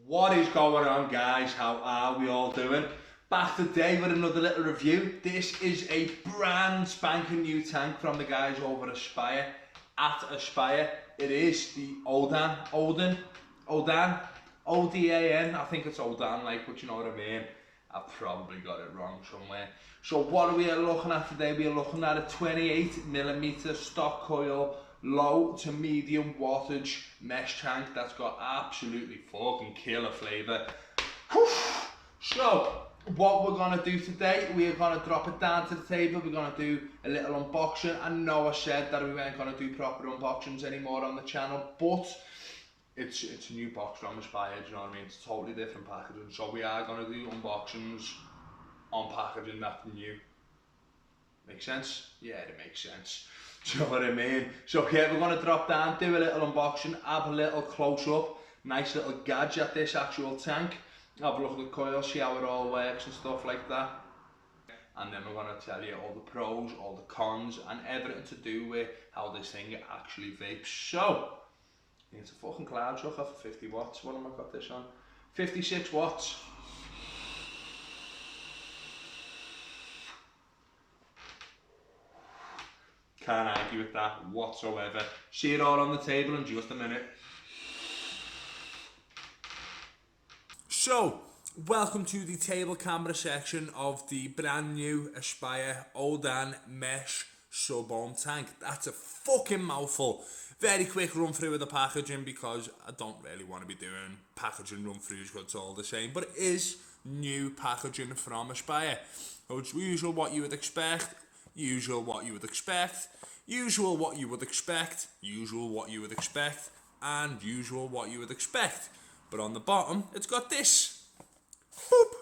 What is going on, guys? How are we all doing? Back today with another little review. This is a brand spanking new tank from the guys over Aspire. At Aspire, it is the Odan, O-D-A-N. I think it's Odan, like, but you know what I mean. I've probably got it wrong somewhere. So what are we looking at today? We are looking at a 28mm stock coil, low to medium wattage mesh tank that's got absolutely fucking killer flavour. So what we're going to do today, we are going to drop it down to the table. We're going to do a little unboxing. I know I said that we weren't going to do proper unboxings anymore on the channel, but it's a new box from Aspire, do you know what I mean? It's totally different packaging, so we are going to do unboxings on packaging that's new. Make sense? Yeah, it makes sense. Do you know what I mean? So yeah, we're going to drop down, do a little unboxing, have a little close up, nice little gadget at this actual tank, have a look at the coil, see how it all works and stuff like that. And then we're going to tell you all the pros, all the cons, and everything to do with how this thing actually vapes. So it's a fucking cloud chucker for 50 watts. What am I got this on? 56 watts. Can't argue with that whatsoever. See it all on the table in just a minute. So, welcome to the table camera section of the brand new Aspire Odan Mesh Sub-Ohm tank. That's a fucking mouthful. Very quick run through of the packaging because I don't really want to be doing packaging run throughs because it's all the same, but it is new packaging from Aspire. So it's usual what you would expect, usual what you would expect, usual what you would expect, usual what you would expect, and usual what you would expect. But on the bottom, it's got this. Boop.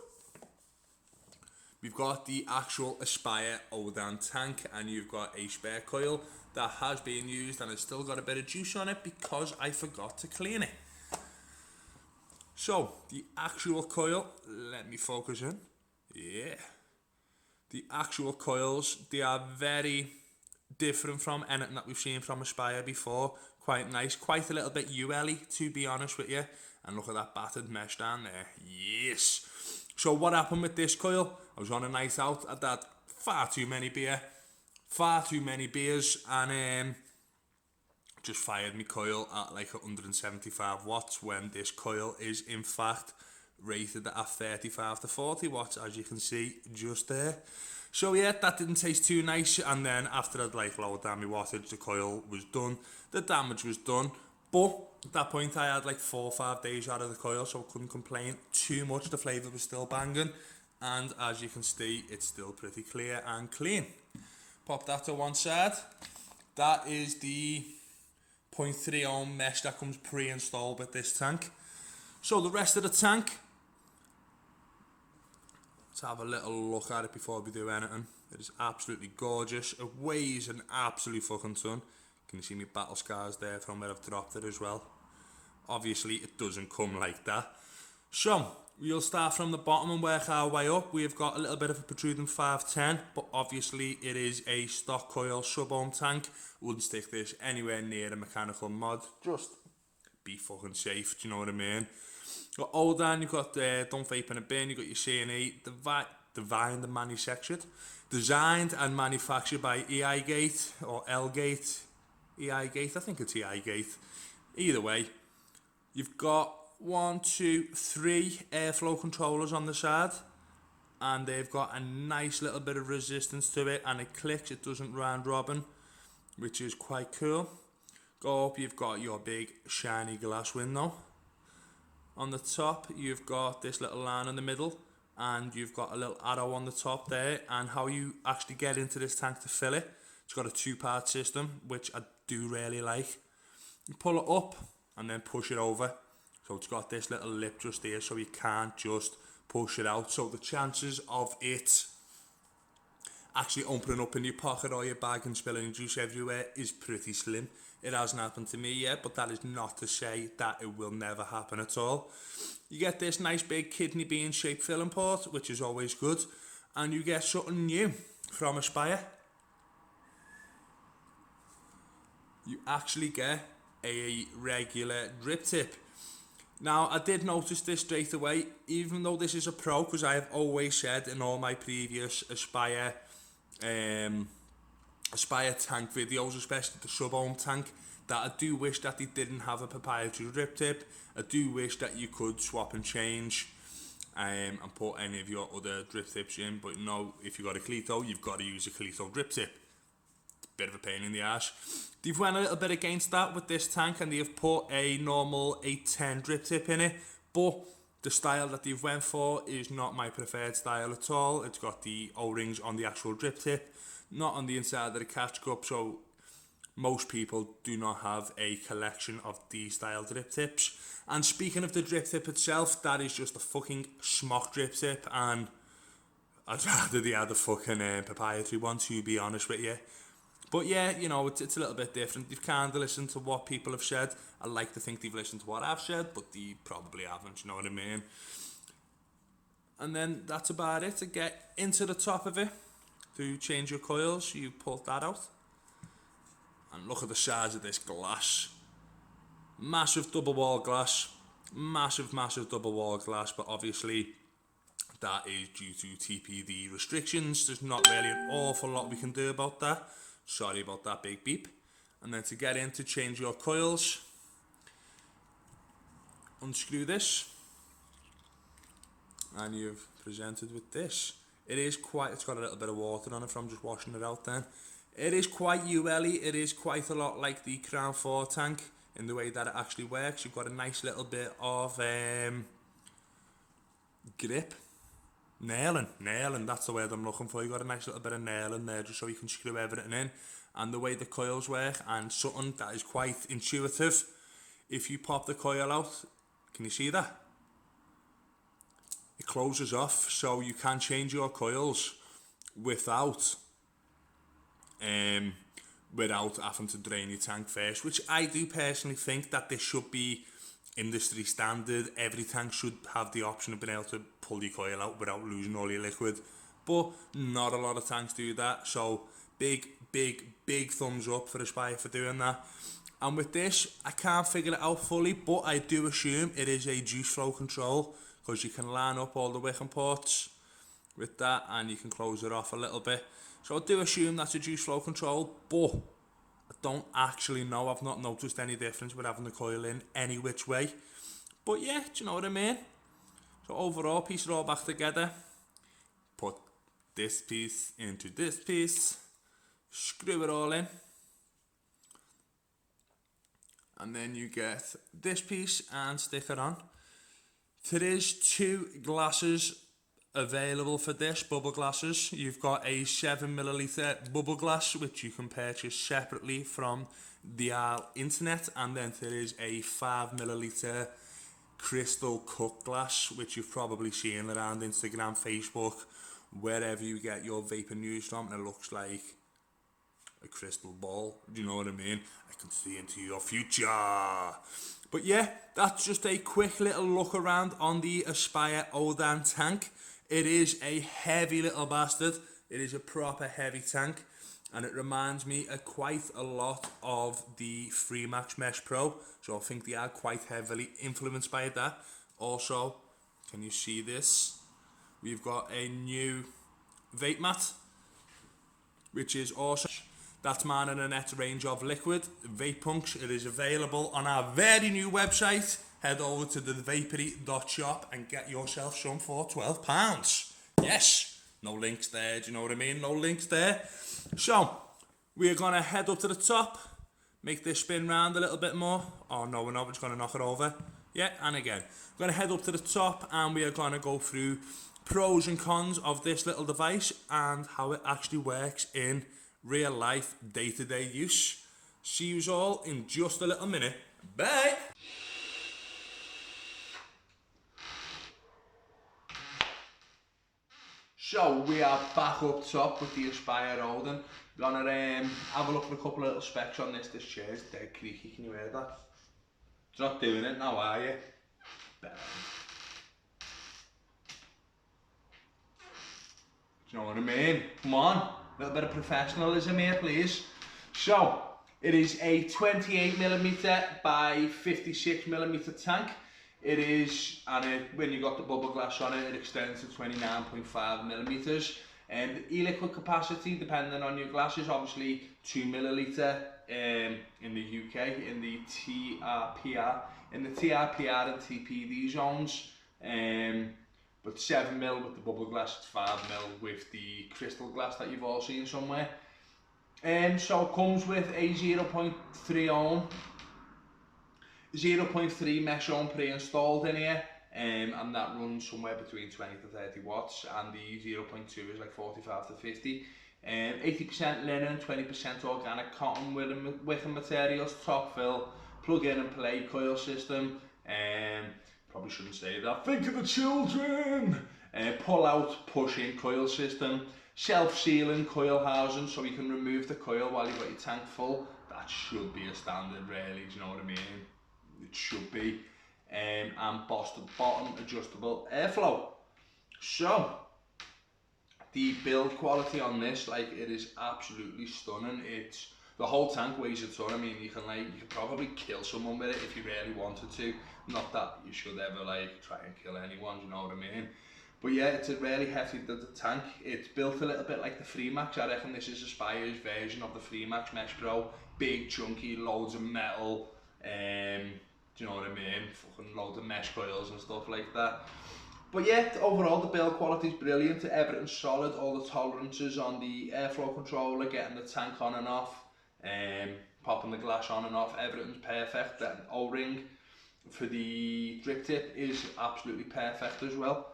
We've got the actual Aspire Odan tank, and you've got a spare coil that has been used and it's still got a bit of juice on it because I forgot to clean it. So, the actual coil, let me focus in. Yeah. The actual coils, they are very different from anything that we've seen from Aspire before. Quite nice, quite a little bit UL-y, to be honest with you. And look at that battered mesh down there. Yes. So what happened with this coil? I was on a night out, I had far too many beers, and just fired my coil at like 175 watts when this coil is in fact rated at 35 to 40 watts, as you can see just there. So yeah, that didn't taste too nice, and then after I'd like lowered down my wattage, the coil was done, the damage was done. But at that point I had like 4 or 5 days out of the coil, so I couldn't complain too much. The flavour was still banging, and as you can see, it's still pretty clear and clean. Pop that to one side. That is the 0.3 ohm mesh that comes pre-installed with this tank. So the rest of the tank, let's have a little look at it before we do anything. It is absolutely gorgeous. It weighs an absolute fucking ton. Can you see me battle scars there from where I've dropped it as well? Obviously it doesn't come like that. So we'll start from the bottom and work our way up. We've got a little bit of a protruding 510, but obviously it is a stock coil sub-ohm tank. Wouldn't stick this anywhere near a mechanical mod. Just be fucking safe, do you know what I mean? Got Odan, you've got Don't Vape in a Bin, you've got your C&E, designed and manufactured by EI Gate or L Gate. EI Gate, I think it's EI Gate. Either way, you've got 1, 2, 3 airflow controllers on the side, and they've got a nice little bit of resistance to it, and it clicks, it doesn't round robin, which is quite cool. Go up, you've got your big shiny glass window. On the top, you've got this little line in the middle, and you've got a little arrow on the top there, and how you actually get into this tank to fill it. It's got a 2-part system, which I do really like. You pull it up and then push it over. So it's got this little lip just here, so you can't just push it out. So the chances of it actually opening up in your pocket or your bag and spilling juice everywhere is pretty slim. It hasn't happened to me yet, but that is not to say that it will never happen at all. You get this nice big kidney bean shaped filling port, which is always good, and you get something new from Aspire. You actually get a regular drip tip. Now, I did notice this straight away, even though this is a Pro, because I have always said in all my previous Aspire tank videos, especially the sub-ohm tank, that I do wish that they didn't have a proprietary drip tip. I do wish that you could swap and change and put any of your other drip tips in, but no, if you've got a Cleto, you've got to use a Cleto drip tip. Bit of a pain in the ass. They've went a little bit against that with this tank, and they've put a normal 810 drip tip in it, but the style that they've went for is not my preferred style at all. It's got the O-rings on the actual drip tip, not on the inside of the catch cup, so most people do not have a collection of these style drip tips. And speaking of the drip tip itself, that is just a fucking smock drip tip, and I'd rather they had a fucking proprietary one, to be honest with you. But yeah, you know, it's a little bit different. They've kind of listened to what people have said. I like to think they've listened to what I've said, but they probably haven't, you know what I mean? And then that's about it. To get into the top of it, to change your coils, you pull that out. And look at the size of this glass. Massive double wall glass. Massive double wall glass, but obviously that is due to TPD restrictions. There's not really an awful lot we can do about that. Sorry about that big beep. And then to get in to change your coils, unscrew this, and you've presented with this. It's got a little bit of water on it from just washing it out then. It is quite UL-y, it is quite a lot like the Crown 4 tank in the way that it actually works. You've got a nice little bit of grip. Nailing, that's the word I'm looking for. You've got a nice little bit of nailing there just so you can screw everything in. And the way the coils work, and something that is quite intuitive, if you pop the coil out, can you see that? It closes off, so you can change your coils without having to drain your tank first, which I do personally think that this should be industry standard. Every tank should have the option of being able to pull your coil out without losing all your liquid, but not a lot of tanks do that, so big thumbs up for Aspire for doing that. And with this, I can't figure it out fully, but I do assume it is a juice flow control, because you can line up all the wicking ports with that and you can close it off a little bit. So I do assume that's a juice flow control, but I don't actually know. I've not noticed any difference with having the coil in any which way. But yeah, do you know what I mean? So overall, piece it all back together. Put this piece into this piece. Screw it all in. And then you get this piece and stick it on. There is 2 glasses available for this, bubble glasses. You've got a 7ml bubble glass, which you can purchase separately from the internet, and then there is a 5ml crystal cut glass, which you've probably seen around Instagram, Facebook, wherever you get your vapor news from, and it looks like a crystal ball. Do you know what I mean? I can see into your future. But yeah, that's just a quick little look around on the Aspire Odan tank. It is a heavy little bastard. It is a proper heavy tank, and it reminds me quite a lot of the Freemax Mesh Pro, so I think they are quite heavily influenced by that. Also, can you see this? We've got a new vape mat, which is awesome. That's man in a net range of liquid vape punks. It is available on our very new website. Head over to the vapory.shop and get yourself some for £12. Yes, no links there, do you know what I mean? No links there. So, we're going to head up to the top, make this spin round a little bit more. Oh no, we're not, we're just going to knock it over. Yeah, and again. We're going to head up to the top and we are going to go through pros and cons of this little device and how it actually works in real life, day-to-day use. See you all in just a little minute. Bye! So we are back up top with the Aspire Odan. We're gonna have a look at a couple of little specs on this. This chair is dead creaky, can you hear that? It's not doing it now, are you? Better. Do you know what I mean? Come on, a little bit of professionalism here, please. So, it is a 28mm by 56mm tank. It is, and when you got the bubble glass on it, it extends to 29.5 millimeters. And the e-liquid capacity, depending on your glasses, obviously 2 milliliter in the UK, in the TRPR, and TPD zones. But 7 mil with the bubble glass, it's 5 mil with the crystal glass that you've all seen somewhere. So it comes with a 0.3 ohm, 0.3 mesh ohm pre-installed in here, and that runs somewhere between 20 to 30 watts, and the 0.2 is like 45 to 50. 80% linen, 20% organic cotton wicking materials, top fill, plug in and play coil system. Probably shouldn't say that. Think of the children. Pull out, push in coil system. Self-sealing coil housing, so you can remove the coil while you've got your tank full. That should be a standard, really. Do you know what I mean? It should be. And bottom adjustable airflow. So the build quality on this, like, it is absolutely stunning. It's the whole tank weighs a ton. I mean, you could probably kill someone with it if you really wanted to. Not that you should ever like try and kill anyone, you know what I mean? But yeah, it's a really hefty tank. It's built a little bit like the Freemax. I reckon this is Aspire's version of the Freemax Mesh Pro. Big, chunky, loads of metal. Do you know what I mean? Fucking loads of mesh coils and stuff like that. But yeah, overall the build quality is brilliant. Everything's solid. All the tolerances on the airflow controller, getting the tank on and off, popping the glass on and off, everything's perfect. That O-ring for the drip tip is absolutely perfect as well.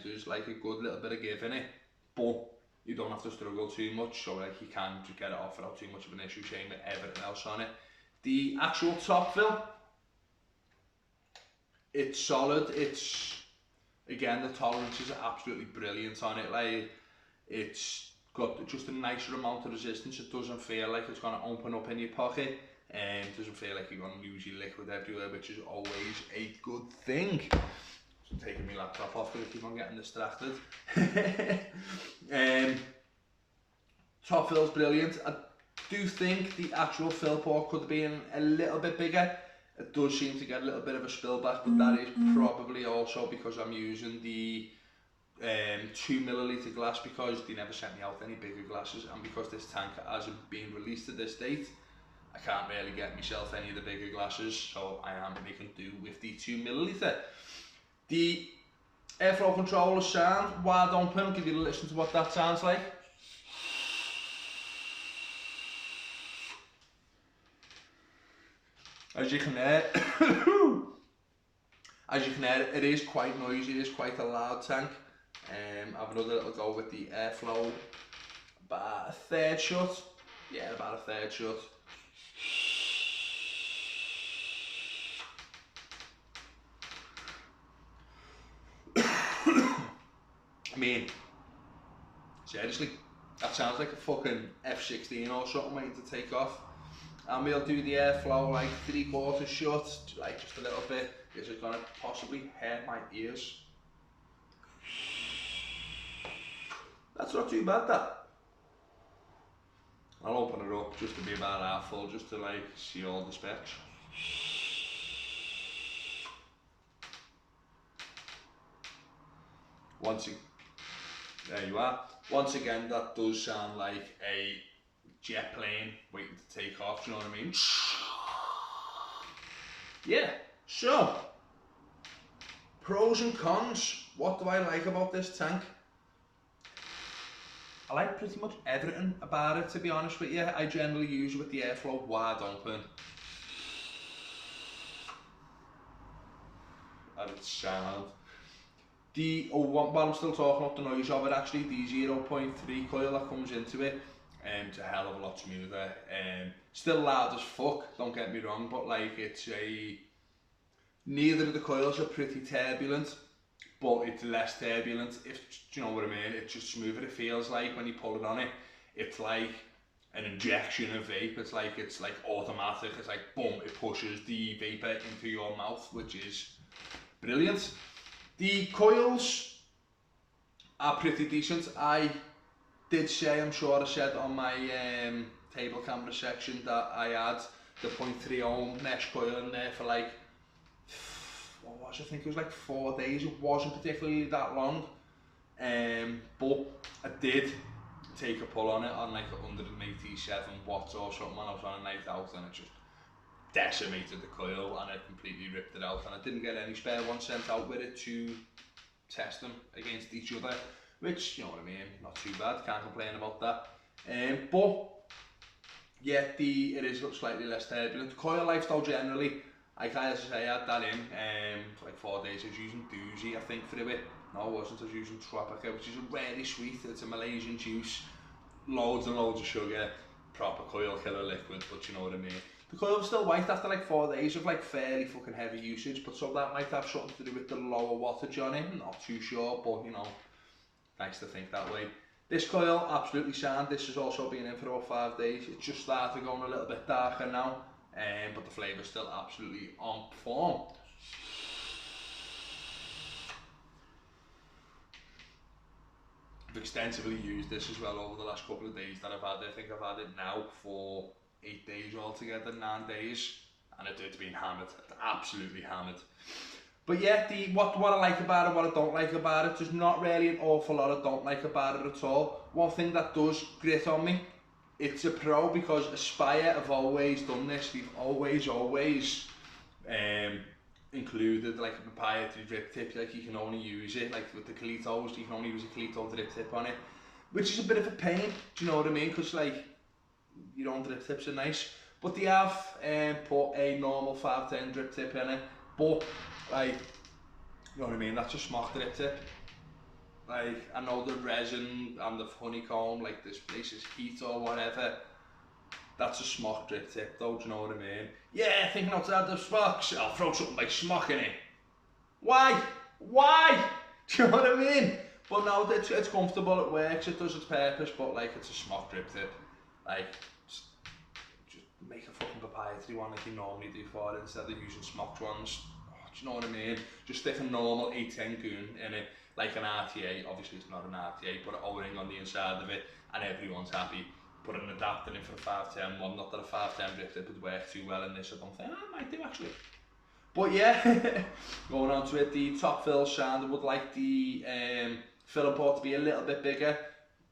There's like a good little bit of give in it, but you don't have to struggle too much, so like you can just get it off without too much of an issue. Same with everything else on it. The actual top fill, it's solid. It's, again, the tolerances are absolutely brilliant on it. Like, it's got just a nicer amount of resistance. It doesn't feel like it's going to open up in your pocket, and it doesn't feel like you're going to lose your liquid everywhere, which is always a good thing. I'm taking my laptop off because I keep on getting distracted. Top fill's brilliant. I do think the actual fill port could have been a little bit bigger. It does seem to get a little bit of a spill back, but that is probably also because I'm using the 2 milliliter glass, because they never sent me out any bigger glasses, and because this tank hasn't been released to this date, I can't really get myself any of the bigger glasses, so I am making do with the 2 milliliter. The airflow controller sound, wide open, give you a listen to what that sounds like. As you can hear, it is quite noisy, it is quite a loud tank. Have another little go with the airflow, about a third shut. Yeah, about a third shut. I mean, seriously, that sounds like a fucking F-16 or something waiting to take off. And we'll do the airflow like 3/4 shut, like just a little bit, because it's gonna possibly hurt my ears. That's not too bad, that. I'll open it up just to be about half full, just to like see all the specs. There you are. Once again, that does sound like a jet plane waiting to take off, do you know what I mean? Yeah, so pros and cons. What do I like about this tank? I like pretty much everything about it, to be honest with you. I generally use it with the airflow wide open. And it's sound. While I'm still talking about the noise of it, actually, the 0.3 coil that comes into it, it's a hell of a lot smoother. Still loud as fuck, don't get me wrong, but like neither of the coils are pretty turbulent, but it's less turbulent, if you know what I mean. It's just smoother. It feels like when you pull it on it, it's like an injection of vape. It's like automatic. It's like boom, it pushes the vapor into your mouth, which is brilliant. The coils are pretty decent. I did say, I'm sure I said on my table camera section, that I had the 0.3 ohm mesh coil in there for like, what was it? I think it was like 4 days. It wasn't particularly that long, but I did take a pull on it on like 187 watts or something when I was on a night out, and it just decimated the coil and it completely ripped it out, and I didn't get any spare ones sent out with it to test them against each other, which, you know what I mean, not too bad, can't complain about that. But yeah, it is slightly less turbulent. The coil lifestyle generally, as I say, I had that in for like 4 days. I was using Doozy, I think, for a bit. No, I wasn't. I was using Tropica, which is a really sweet. It's a Malaysian juice, loads and loads of sugar, proper coil killer liquid, but you know what I mean. The coil was still white after like 4 days of like fairly fucking heavy usage, but so that might have something to do with the lower wattage on it. I'm not too sure, but you know, nice to think that way. This coil, absolutely sound. This has also been in for about 5 days. It's just started going a little bit darker now, but the flavour's still absolutely on form. I've extensively used this as well over the last couple of days that I've had it. I think I've had it now for 8 days altogether, 9 days, and it's been hammered, absolutely hammered. But yeah, what I like about it, what I don't like about it, there's not really an awful lot I don't like about it at all. One thing that does grit on me, it's a pro, because Aspire have always done this. They've always included like a proprietary drip tip, like you can only use it, like with the Cletos, you can only use a Cleto drip tip on it, which is a bit of a pain, do you know what I mean, because like, your own drip tips are nice, but they have put a normal 510 drip tip in it, but like, you know what I mean, that's a smock drip tip. Like, I know the resin and the honeycomb, like this place is heat or whatever, that's a smock drip tip though, do you know what I mean? Yeah, thinking outside the box, I'll throw something like smock in it. Why? Why? Do you know what I mean? But no, it's comfortable, it works, it does its purpose, but like, it's a smock drip tip. Like, just make a fucking proprietary one like you normally do for it, instead of using smocked ones. Oh, do you know what I mean? Just stick a normal 810 goon in it, like an RTA. Obviously it's not an RTA, put an O-ring on the inside of it, and everyone's happy. Put an adapter in for a 510 one, not that a 510 drip tip would work too well in this, I don't think. I might do actually. But yeah, going on to it, the top fill sound, I would like the filler port to be a little bit bigger,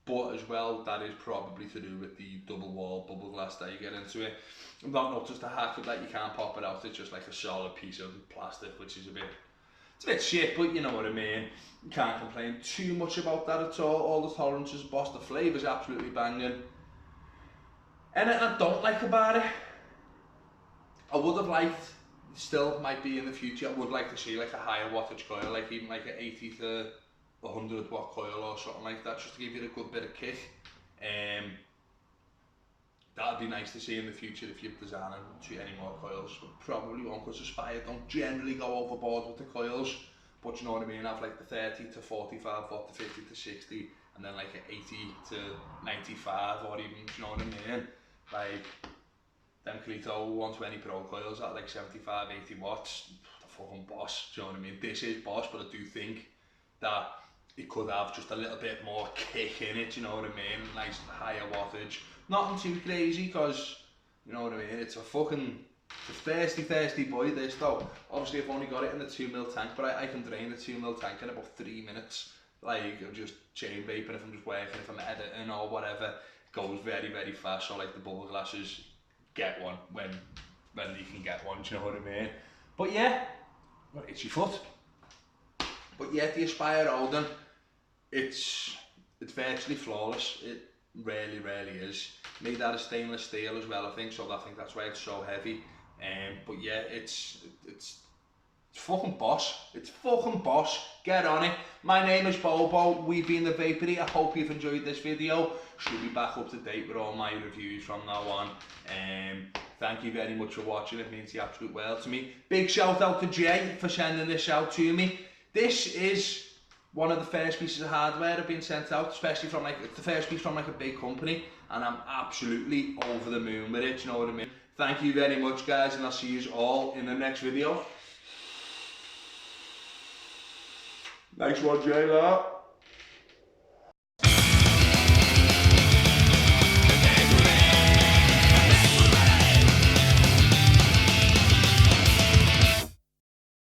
but as well, that is probably to do with the double wall bubble glass that you get into it. I've not noticed a hack with that, you can't pop it out, it's just like a solid piece of plastic, which is it's a bit shit, but you know what I mean. You can't complain too much about that at all the tolerances, boss, the flavour's absolutely banging. Anything I don't like about it, I would have liked, still might be in the future, I would like to see like a higher wattage coil, like even like an 80 to 100 watt coil or something like that, just to give you a good bit of kick. That'd be nice to see in the future if you're designing any more coils. Probably won't, because Aspire don't generally go overboard with the coils, but you know what I mean, have like the 30 to 45 watt to 50 to 60, and then like an 80 to 95, or even, you know what I mean, like them Cleto 120 Pro coils at like 75, 80 watts, the fucking boss, do you know what I mean? This is boss, but I do think that it could have just a little bit more kick in it, you know what I mean? Nice higher wattage. Nothing too crazy, because, you know what I mean, it's a thirsty boy this though. Obviously I've only got it in the 2ml tank, but I can drain the 2ml tank in about 3 minutes. Like, I'm just chain vaping if I'm just working, if I'm editing or whatever. It goes very, very fast, so like the bubble glasses, get one when you can get one, do you know what I mean? But yeah, what, itchy foot? But yeah, the Aspire Odan, it's virtually flawless. It really is. Made out of stainless steel as well, I think, so I think that's why it's so heavy. But yeah, it's fucking boss. It's fucking boss. Get on it. My name is Bobo. We've been the Vapory. I hope you've enjoyed this video. Should be back up to date with all my reviews from now on. Thank you very much for watching. It means the absolute world to me. Big shout out to Jay for sending this out to me. This is one of the first pieces of hardware I've been sent out, especially from like, it's the first piece from like a big company, and I'm absolutely over the moon with it, you know what I mean? Thank you very much guys, and I'll see you all in the next video. Nice one, Jay, that.